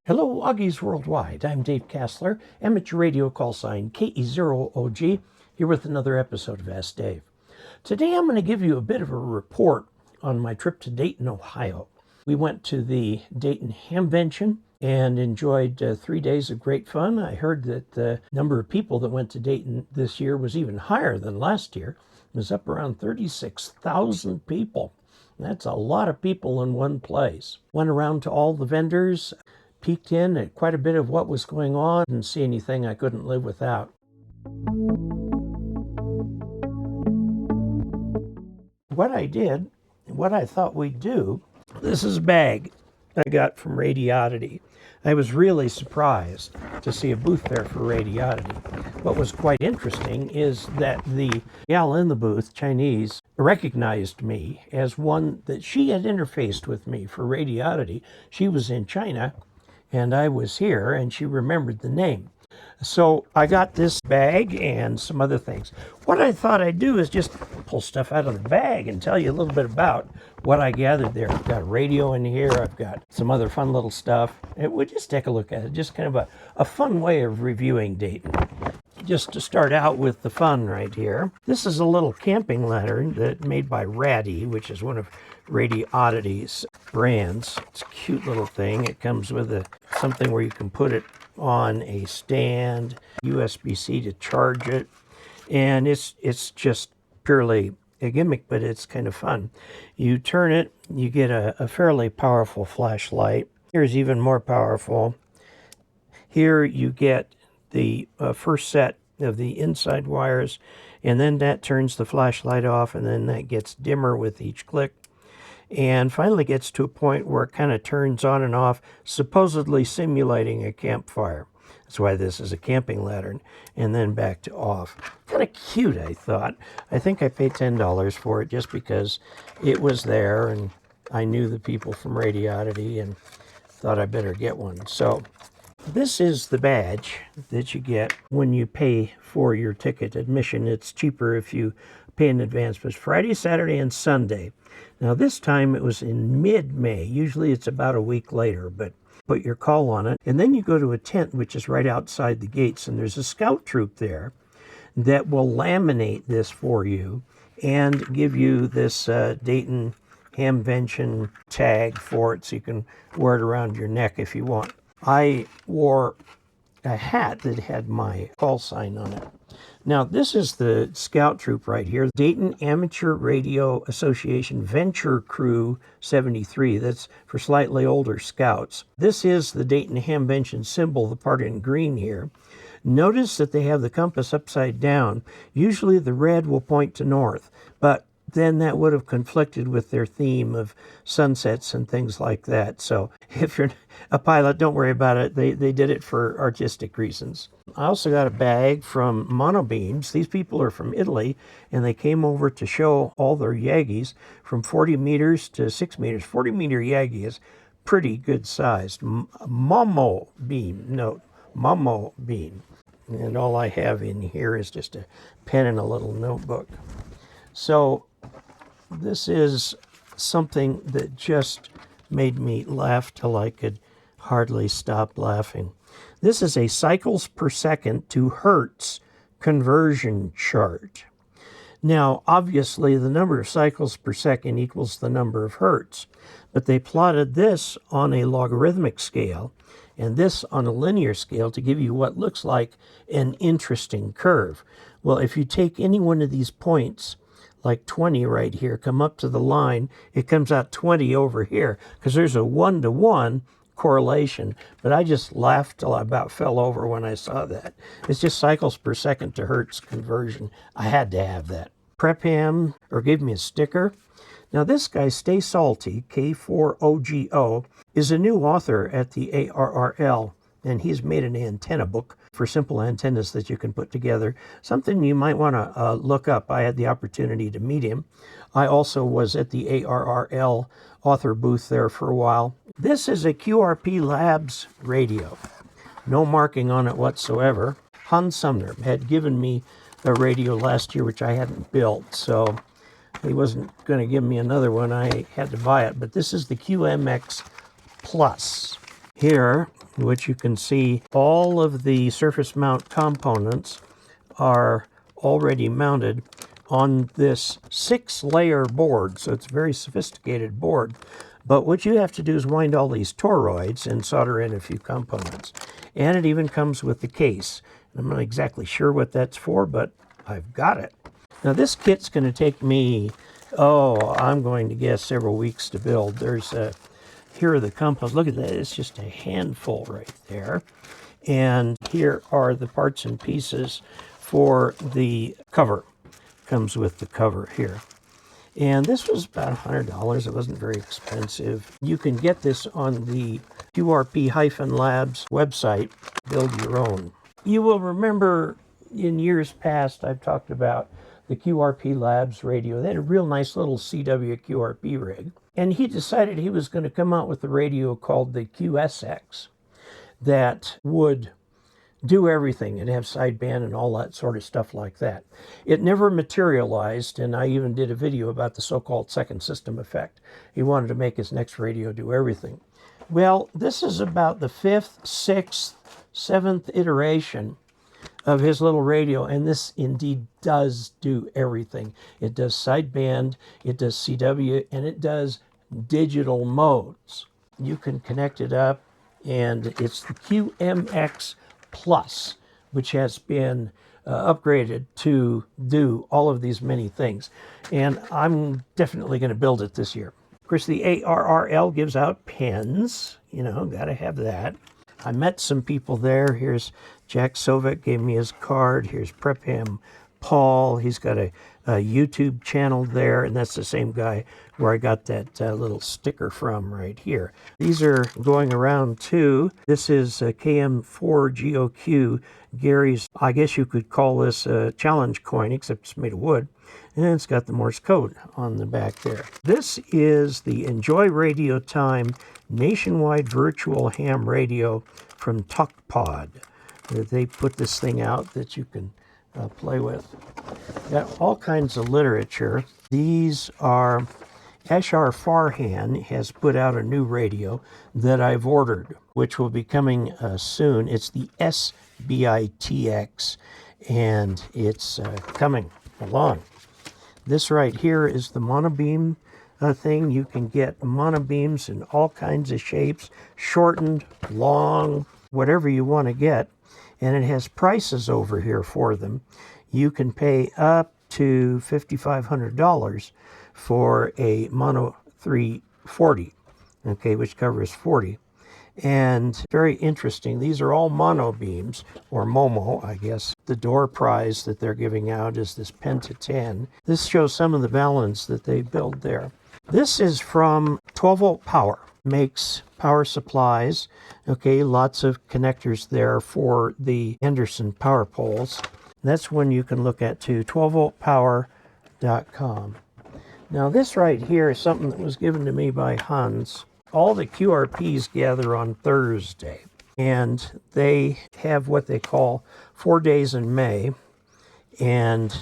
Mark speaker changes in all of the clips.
Speaker 1: Hello, Augies Worldwide. I'm Dave Casler, amateur radio call sign KE0OG, here with another episode of Ask Dave. Today I'm going to give you a bit of a report on my trip to Dayton, Ohio. We went to the Dayton Hamvention and enjoyed 3 days of great fun. I heard that the number of people that went to Dayton this year was even higher than last year. It was up around 36,000 people. That's a lot of people in one place. Went around to all the vendors, peeked in at quite a bit of what was going on, and see anything I couldn't live without. What I did, what I thought we'd do, this is a bag I got from Radioddity. I was really surprised to see a booth there for Radioddity. What was quite interesting is that the gal in the booth, Chinese, recognized me as one that she had interfaced with me for Radioddity. She was in China, and I was here, and she remembered the name. So I got this bag and some other things. What I thought I'd do is just pull stuff out of the bag and tell you a little bit about what I gathered there. I've got a radio in here. I've got some other fun little stuff. And we'll just take a look at it. Just kind of a fun way of reviewing Dayton. Just to start out with the fun right here. This is a little camping lantern that made by Raddy, which is one of Radioddity's brands. It's a cute little thing. It comes with something where you can put it on a stand, USB-C to charge it, and it's just purely a gimmick, but it's kind of fun. You turn it, you get a fairly powerful flashlight. Here's even more powerful. Here you get the first set of the inside wires, and then that turns the flashlight off, and then that gets dimmer with each click, and finally gets to a point where it kind of turns on and off, supposedly simulating a campfire. That's why this is a camping lantern, and then back to off. Kind of cute, I thought. I think I paid $10 for it just because it was there, and I knew the people from Radioddity and thought I better get one. So this is the badge that you get when you pay for your ticket admission. It's cheaper if you pay in advance, but it's Friday, Saturday, and Sunday. Now this time it was in mid-May. Usually it's about a week later, but put your call on it. And then you go to a tent, which is right outside the gates, and there's a scout troop there that will laminate this for you and give you this Dayton Hamvention tag for it, so you can wear it around your neck if you want. I wore a hat that had my call sign on it. Now, this is the scout troop right here, Dayton Amateur Radio Association Venture Crew 73. That's for slightly older scouts. This is the Dayton Hamvention symbol, the part in green here. Notice that they have the compass upside down. Usually the red will point to north, but then that would have conflicted with their theme of sunsets and things like that. So if you're a pilot, don't worry about it. They did it for artistic reasons. I also got a bag from Monobeams. These people are from Italy, and they came over to show all their Yagis from 40 meters to 6 meters. 40-meter Yagi is pretty good sized. Momo beam. And all I have in here is just a pen and a little notebook. So this is something that just made me laugh till I could hardly stop laughing. This is a cycles per second to hertz conversion chart. Now, obviously, the number of cycles per second equals the number of hertz, but they plotted this on a logarithmic scale and this on a linear scale to give you what looks like an interesting curve. Well, if you take any one of these points, like 20 right here, come up to the line, it comes out 20 over here, because there's a 1-to-1 correlation. But I just laughed till I about fell over when I saw that. It's just cycles per second to hertz conversion. I had to have that. Prepham, or gave me a sticker. Now this guy, Stay Salty, K4OGO, is a new author at the ARRL, and he's made an antenna book for simple antennas that you can put together. Something you might want to look up. I had the opportunity to meet him. I also was at the ARRL author booth there for a while. This is a QRP Labs radio. No marking on it whatsoever. Hans Sumner had given me a radio last year, which I hadn't built, so he wasn't going to give me another one. I had to buy it. But this is the QMX Plus. Here which you can see all of the surface mount components are already mounted on this 6-layer board, so it's a very sophisticated board. But what you have to do is wind all these toroids and solder in a few components. And it even comes with the case. I'm not exactly sure what that's for, but I've got it. Now this kit's going to take me, I'm going to guess several weeks to build. Here are the components. Look at that, it's just a handful right there. And here are the parts and pieces for the cover. Comes with the cover here. And this was about $100. It wasn't very expensive. You can get this on the QRP Labs website, build your own. You will remember in years past I've talked about the QRP Labs radio. They had a real nice little CW QRP rig. And he decided he was going to come out with a radio called the QSX that would do everything and have sideband and all that sort of stuff like that. It never materialized, and I even did a video about the so-called second system effect. He wanted to make his next radio do everything. Well, this is about the 5th, 6th, 7th iteration of his little radio, and this indeed does do everything. It does sideband, it does CW, and it does digital modes. You can connect it up, and it's the QMX Plus, which has been upgraded to do all of these many things. And I'm definitely going to build it this year. Of course, the ARRL gives out pens. Got to have that. I met some people there. Here's Jack Sovic, gave me his card. Here's Prepham Paul. He's got a YouTube channel there, and that's the same guy where I got that little sticker from right here. These are going around too. This is KM4GOQ, Gary's, I guess you could call this a challenge coin, except it's made of wood. And it's got the Morse code on the back there. This is the Enjoy Radio Time nationwide virtual ham radio from TalkPod. They put this thing out that you can play with. Got all kinds of literature. These are, Ashar Farhan has put out a new radio that I've ordered, which will be coming soon. It's the SBITX, and it's coming along. This right here is the monobeam thing. You can get monobeams in all kinds of shapes, shortened, long, whatever you want to get. And it has prices over here for them. You can pay up to $5,500 for a Mono 340, okay, which covers 40. And very interesting, these are all mono beams, or MOMO, I guess. The door prize that they're giving out is this Penta 10. This shows some of the balance that they build there. This is from 12-volt power. Makes power supplies, okay, lots of connectors there for the Anderson power poles. That's one you can look at too, 12voltpower.com. Now this right here is something that was given to me by Hans. All the QRPs gather on Thursday, and they have what they call 4 days in May, and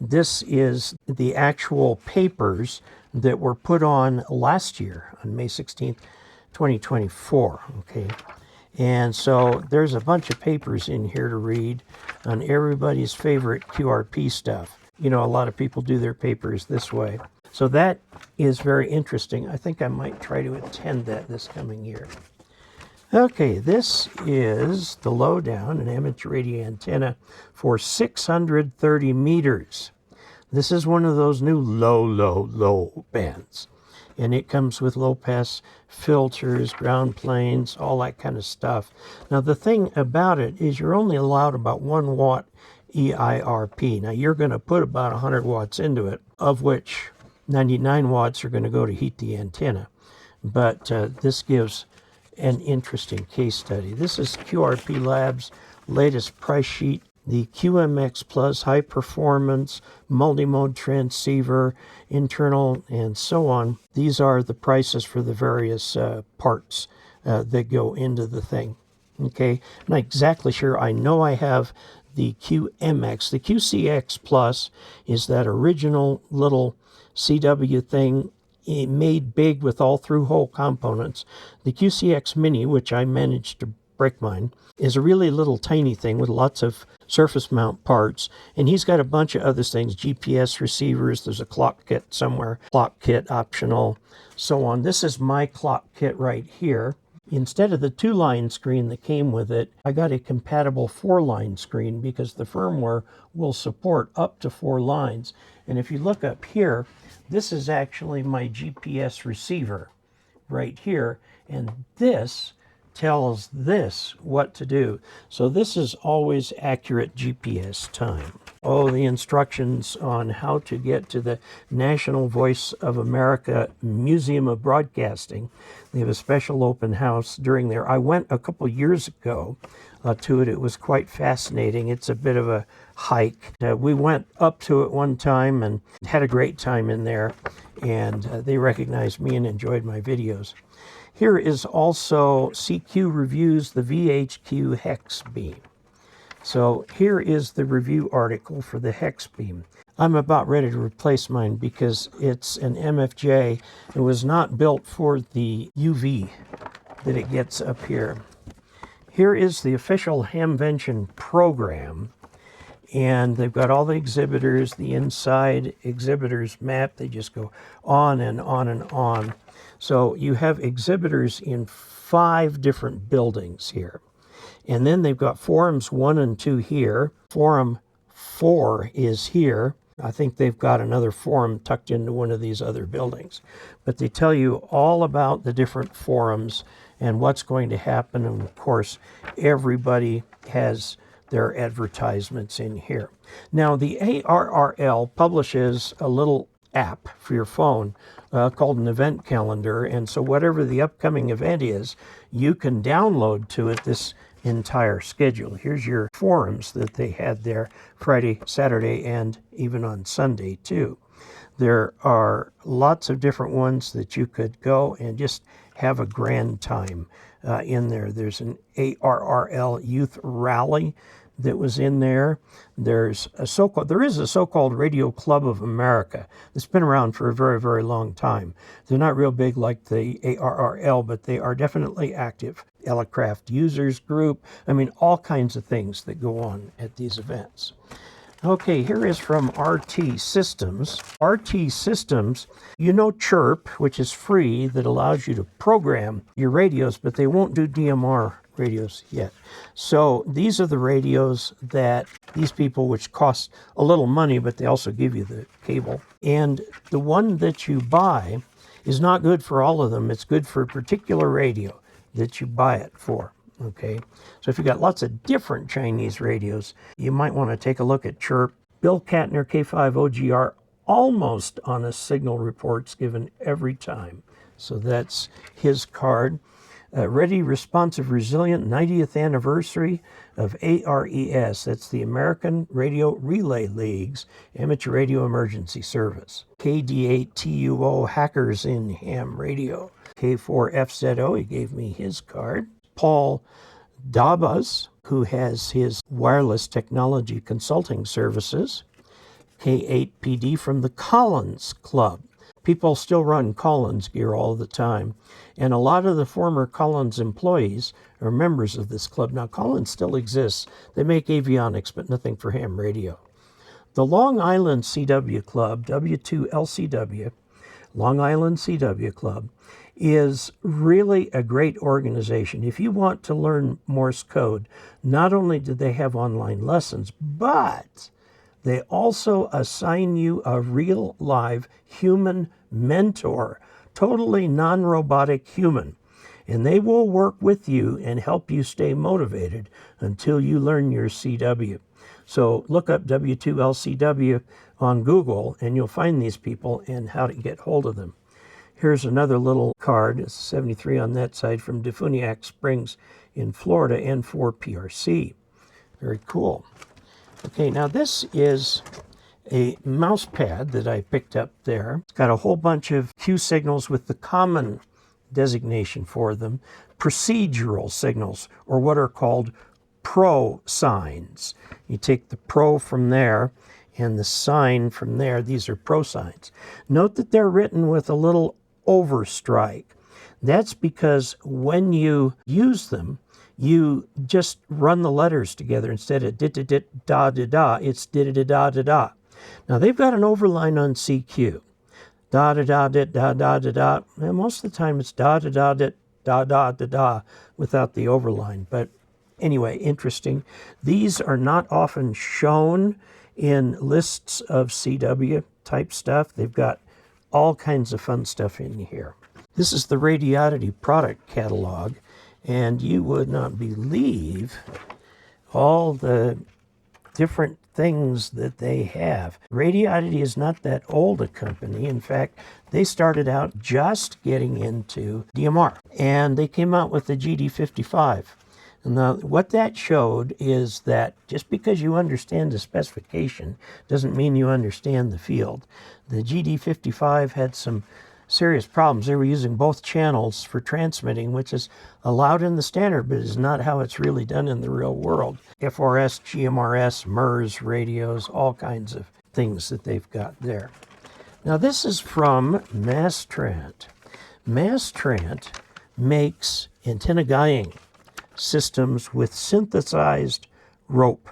Speaker 1: this is the actual papers that were put on last year on May 16th, 2024, okay? And so there's a bunch of papers in here to read on everybody's favorite QRP stuff. A lot of people do their papers this way. So that is very interesting. I think I might try to attend that this coming year. Okay, this is the lowdown, an amateur radio antenna for 630 meters. This is one of those new low bands. And it comes with low-pass filters, ground planes, all that kind of stuff. Now, the thing about it is you're only allowed about 1 watt EIRP. Now, you're going to put about 100 watts into it, of which 99 watts are going to go to heat the antenna. But this gives an interesting case study. This is QRP Labs' latest price sheet. The QMX Plus high performance multi-mode transceiver, internal, and so on. These are the prices for the various parts that go into the thing. Okay, I'm not exactly sure. I know I have the QMX. The QCX Plus is that original little CW thing made big with all through-hole components. The QCX Mini, which I managed to break mine, is a really little tiny thing with lots of surface mount parts. And he's got a bunch of other things, GPS receivers, there's a clock kit somewhere, clock kit optional, so on. This is my clock kit right here. Instead of the 2-line screen that came with it, I got a compatible 4-line screen because the firmware will support up to 4 lines. And if you look up here, this is actually my GPS receiver right here, and this tells this what to do. So this is always accurate GPS time. Oh, the instructions on how to get to the National Voice of America Museum of Broadcasting. They have a special open house during there. I went a couple years ago to it. It was quite fascinating. It's a bit of a hike. We went up to it one time and had a great time in there, and they recognized me and enjoyed my videos. Here is also CQ Reviews the VHQ hex beam. So here is the review article for the hex beam. I'm about ready to replace mine because it's an MFJ. It was not built for the UV that it gets up here. Here is the official Hamvention program. And they've got all the exhibitors, the inside exhibitors map. They just go on and on and on. So you have exhibitors in 5 different buildings here. And then they've got forums 1 and 2 here. Forum 4 is here. I think they've got another forum tucked into one of these other buildings. But they tell you all about the different forums and what's going to happen. And of course, everybody has their advertisements in here. Now, the ARRL publishes a little app for your phone called an event calendar, and so whatever the upcoming event is, you can download to it this entire schedule. Here's your forums that they had there Friday, Saturday, and even on Sunday too. There are lots of different ones that you could go and just have a grand time in there. There's an ARRL Youth Rally that was in there. There is a so-called Radio Club of America that's been around for a very, very long time. They're not real big like the ARRL, but they are definitely active. Elecraft Users Group, I mean, all kinds of things that go on at these events. Okay, here is from RT Systems. RT Systems, you know Chirp, which is free, that allows you to program your radios, but they won't do DMR radios yet. So these are the radios that these people, which cost a little money, but they also give you the cable. And the one that you buy is not good for all of them. It's good for a particular radio that you buy it for. Okay, so if you've got lots of different Chinese radios, you might want to take a look at Chirp. Bill Katner, K5OGR, almost honest signal reports given every time. So that's his card. Ready, Responsive, Resilient, 90th anniversary of ARES. That's the American Radio Relay League's Amateur Radio Emergency Service. KD8TUO Hackers in Ham Radio. K4FZO, he gave me his card. Paul Dabas, who has his wireless technology consulting services. K8PD from the Collins Club. People still run Collins gear all the time. And a lot of the former Collins employees are members of this club. Now, Collins still exists. They make avionics, but nothing for ham radio. The Long Island CW Club, W2LCW, Long Island CW Club, is really a great organization. If you want to learn Morse code, not only do they have online lessons, but they also assign you a real live human mentor, totally non-robotic human. And they will work with you and help you stay motivated until you learn your CW. So look up W2LCW on Google and you'll find these people and how to get hold of them. Here's another little card, it's 73 on that side, from Defuniak Springs in Florida, N4PRC. Very cool. Okay, now this is a mouse pad that I picked up there. It's got a whole bunch of Q signals with the common designation for them, procedural signals, or what are called pro signs. You take the pro from there and the sign from there. These are pro signs. Note that they're written with a little overstrike. That's because when you use them, you just run the letters together instead of dit-dit-dit-da-da-da, it's dit-dit-da-da-da. Now they've got an overline on CQ. Da-da-da-dit-da-da-da-da, and most of the time it's da-da-da-dit-da-da-da-da without the overline. But anyway, interesting. These are not often shown in lists of CW type stuff. They've got all kinds of fun stuff in here. This is the Radiodity product catalog, and you would not believe all the different things that they have. Radiodity is not that old a company. In fact, they started out just getting into DMR, and they came out with the GD55. Now, what that showed is that just because you understand the specification doesn't mean you understand the field. The GD55 had some serious problems. They were using both channels for transmitting, which is allowed in the standard, but is not how it's really done in the real world. FRS, GMRS, MERS radios, all kinds of things that they've got there. Now, this is from Mastrant. Mastrant makes antenna guying systems with synthesized rope.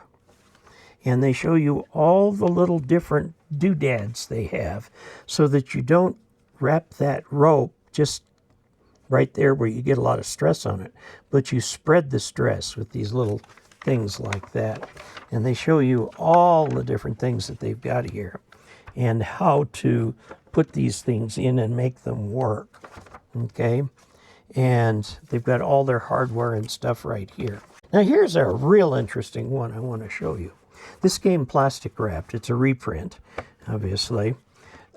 Speaker 1: And they show you all the little different doodads they have so that you don't wrap that rope just right there where you get a lot of stress on it, but you spread the stress with these little things like that. And they show you all the different things that they've got here and how to put these things in and make them work. Okay? And they've got all their hardware and stuff right here. Now here's a real interesting one I want to show you. This came plastic wrapped. It's a reprint, obviously,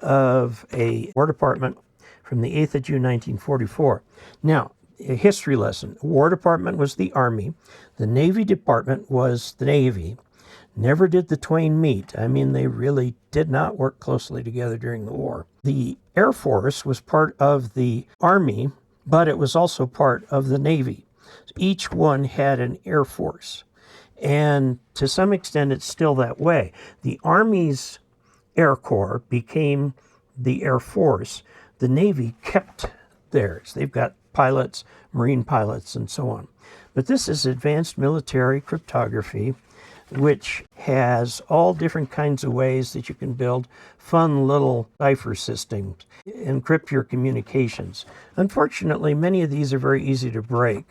Speaker 1: of a War Department from the 8th of June, 1944. Now, a history lesson. War Department was the Army. The Navy Department was the Navy. Never did the twain meet. I mean, they really did not work closely together during the war. The Air Force was part of the Army, but it was also part of the Navy. Each one had an Air Force. And to some extent, it's still that way. The Army's Air Corps became the Air Force. The Navy kept theirs. They've got pilots, Marine pilots, and so on. But this is advanced military cryptography, which has all different kinds of ways that you can build fun little cipher systems, encrypt your communications. Unfortunately, many of these are very easy to break.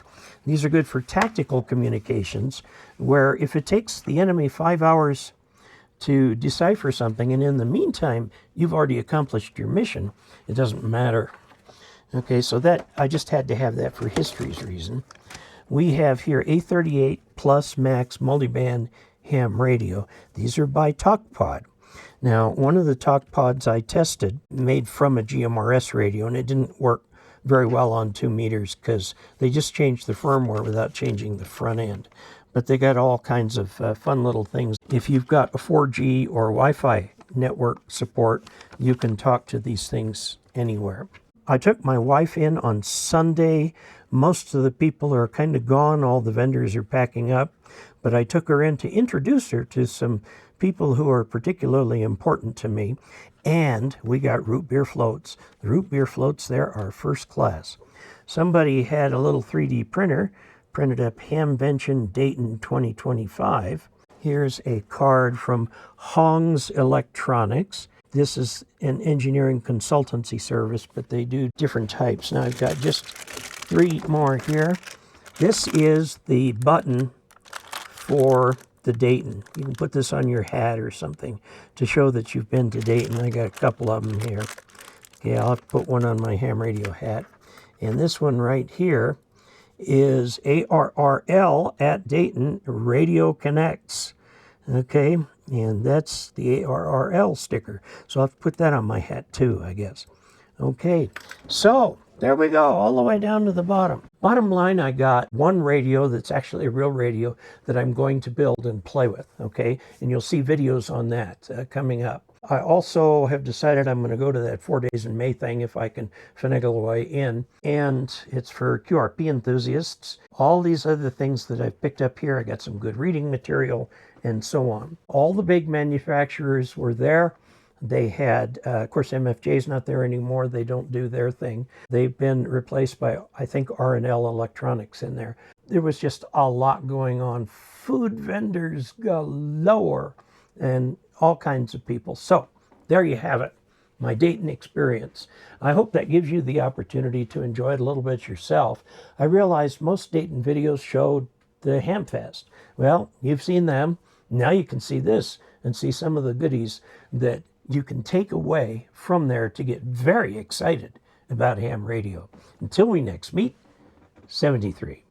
Speaker 1: These are good for tactical communications, where if it takes the enemy 5 hours to decipher something, and in the meantime, you've already accomplished your mission, it doesn't matter. Okay, so that, I just had to have that for history's reason. We have here A38 Plus Max multiband ham radio. These are by TalkPod. Now, one of the TalkPods I tested made from a GMRS radio, and it didn't work very well on 2 meters because they just changed the firmware without changing the front end. But they got all kinds of fun little things. If you've got a 4G or Wi-Fi network support, you can talk to these things anywhere. I took my wife in on Sunday. Most of the people are kind of gone. All the vendors are packing up. But I took her in to introduce her to some people who are particularly important to me. And we got root beer floats. The root beer floats there are first class. Somebody had a little 3D printer, printed up Hamvention Dayton 2025. Here's a card from Hong's Electronics. This is an engineering consultancy service, but they do different types. Now I've got just 3 more here. This is the button for the Dayton. You can put this on your hat or something to show that you've been to Dayton. I got a couple of them here. Okay, I'll have to put one on my ham radio hat. And this one right here is ARRL at Dayton Radio Connects. Okay, and that's the ARRL sticker. So I'll have to put that on my hat too, I guess. Okay, so there we go, all the way down to the bottom. Bottom line, I got one radio that's actually a real radio that I'm going to build and play with, okay? And you'll see videos on that coming up. I also have decided I'm going to go to that 4 days in May thing if I can finagle a way in. And it's for QRP enthusiasts. All these other things that I've picked up here, I got some good reading material and so on. All the big manufacturers were there. They had, of course, MFJ's not there anymore. They don't do their thing. They've been replaced by, I think, R&L Electronics in there. there was just a lot going on. Food vendors galore and all kinds of people. So there you have it, my Dayton experience. I hope that gives you the opportunity to enjoy it a little bit yourself. I realized most Dayton videos showed the Hamfest. Well, you've seen them. Now you can see this and see some of the goodies that you can take away from there to get very excited about ham radio. Until we next meet, 73.